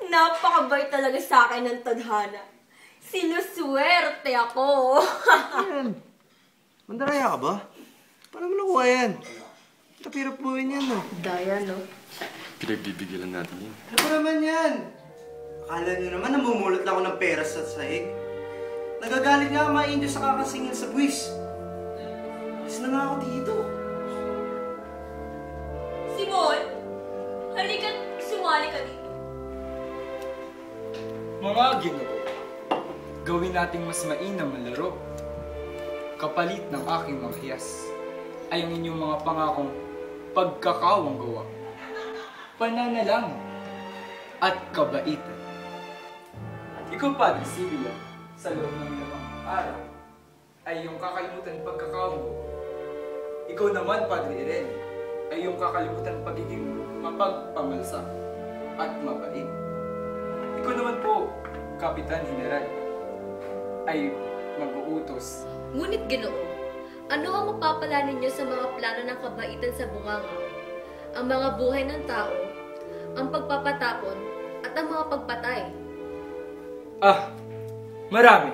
Napakabait talaga sa akin ng tadhana. Sinuswerte ako. Yan. Mandaraya ka ba? Paano mo nakuha yan? Tapirap mo yan, no? Daya, no? Pinagbibigyan natin yan. Ano ba naman yan? Akala nyo naman namumulot lang ako ng pera sa sahig. Nagagalit nga ang mga Indio sa kakasingil sa buwis. Alis na nga ako dito. Simon, halika, sumali ka dito. Mga ginoo, gawin nating mas mainam ang laro. Kapalit ng aking mga hiyas ay ang inyong mga pangakong pagkakawang gawa, pananalangin, at kabaitan. Ikaw, Padre Sibila, sa loob ng limang araw, ay iyong kakalimutan pagkakawang gawa. Ikaw naman, Padre Irene, ay iyong kakalimutan pagiging mapagpamalsa at mabait. Ikaw naman po, Kapitan General, ay mag-uutos. Ngunit Ginoo, ano ang mapapala ninyo sa mga plano ng kabaitan sa bunganga? Ang mga buhay ng tao, ang pagpapatapon, at ang mga pagpatay. Ah, marami.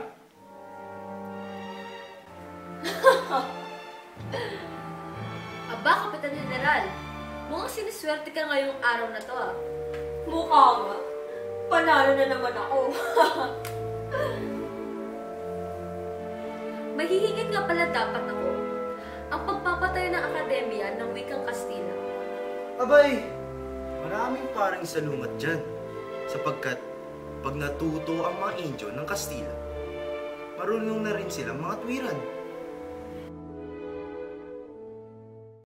Aba, Kapitan General, mukhang siniswerte ka ngayong araw na to ah. Mukha nga. Panalo na naman ako. Mahihingit nga pala dapat ako ang pagpapatayo ng Akademya ng Wikang Kastila. Abay, maraming parang salungat dyan. Sapagkat pag natuto ang mga Indio ng Kastila, marunong na rin silang mga tuwiran.